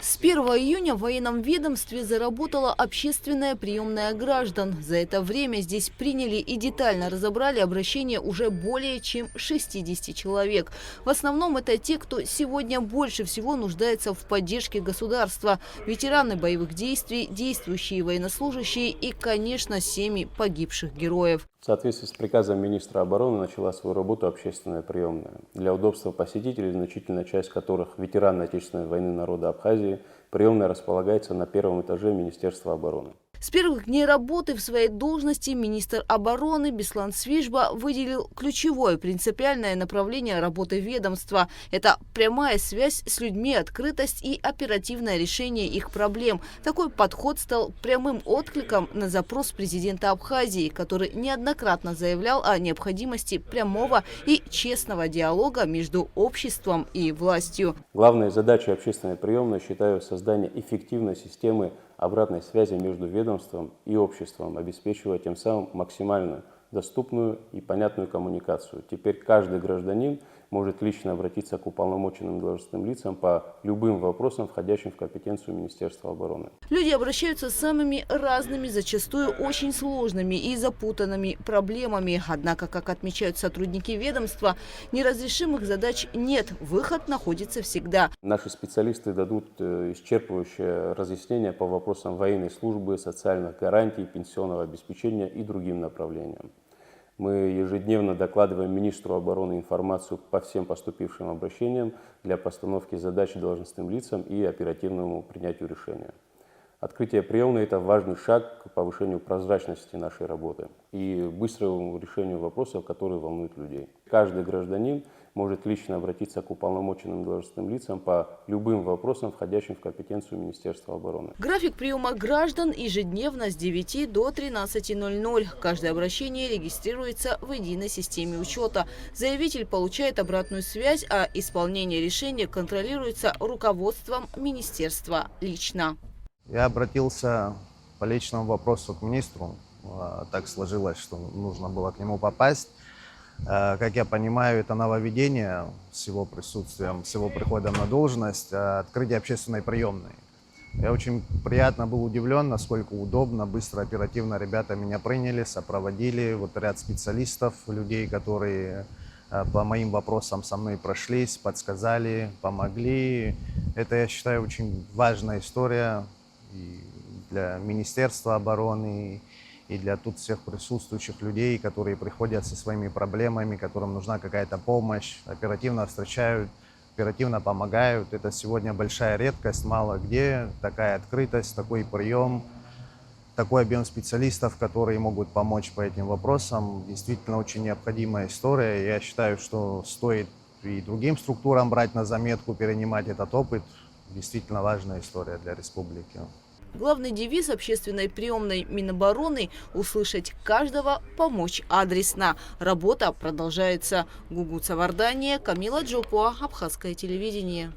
С 1 июня в военном ведомстве заработала общественная приемная граждан. За это время здесь приняли и детально разобрали обращения уже более чем 60 человек. В основном это те, кто сегодня больше всего нуждается в поддержке государства. Ветераны боевых действий, действующие военнослужащие и, конечно, семьи погибших героев. В соответствии с приказом министра обороны начала свою работу общественная приемная. Для удобства посетителей, значительная часть которых ветераны Отечественной войны народа Абхазии, приемная располагается на первом этаже Министерства обороны. С первых дней работы в своей должности министр обороны Беслан Свижба выделил ключевое принципиальное направление работы ведомства. Это прямая связь с людьми, открытость и оперативное решение их проблем. Такой подход стал прямым откликом на запрос президента Абхазии, который неоднократно заявлял о необходимости прямого и честного диалога между обществом и властью. Главной задачей общественной приемной считаю создание эффективной системы обратной связи между ведомством и обществом, обеспечивая тем самым максимально доступную и понятную коммуникацию. Теперь каждый гражданин может лично обратиться к уполномоченным должностным лицам по любым вопросам, входящим в компетенцию Министерства обороны. Люди обращаются с самыми разными, зачастую очень сложными и запутанными проблемами. Однако, как отмечают сотрудники ведомства, неразрешимых задач нет. Выход находится всегда. Наши специалисты дадут исчерпывающее разъяснение по вопросам военной службы, социальных гарантий, пенсионного обеспечения и другим направлениям. Мы ежедневно докладываем министру обороны информацию по всем поступившим обращениям для постановки задач должностным лицам и оперативному принятию решения. Открытие приемной – это важный шаг к повышению прозрачности нашей работы и быстрому решению вопросов, которые волнуют людей. Каждый гражданин может лично обратиться к уполномоченным должностным лицам по любым вопросам, входящим в компетенцию Министерства обороны. График приема граждан ежедневно с 9 до 13:00. Каждое обращение регистрируется в единой системе учета. Заявитель получает обратную связь, а исполнение решения контролируется руководством министерства лично. Я обратился по личному вопросу к министру. Так сложилось, что нужно было к нему попасть. Как я понимаю, это нововведение с его присутствием, с его приходом на должность, открытие общественной приемной. Я очень приятно был удивлен, насколько удобно, быстро, оперативно ребята меня приняли, сопроводили. Вот ряд специалистов, людей, которые по моим вопросам со мной прошлись, подсказали, помогли. Это, я считаю, очень важная история и для Министерства обороны, и для тут всех присутствующих людей, которые приходят со своими проблемами, которым нужна какая-то помощь, оперативно встречают, оперативно помогают. Это сегодня большая редкость, мало где такая открытость, такой прием, такой объем специалистов, которые могут помочь по этим вопросам. Действительно очень необходимая история. Я считаю, что стоит и другим структурам брать на заметку, перенимать этот опыт. Действительно важная история для республики. Главный девиз общественной приемной Минобороны – услышать каждого, помочь адресно. Работа продолжается. Гугуца Вардания, Камила Джопуа, Абхазское телевидение.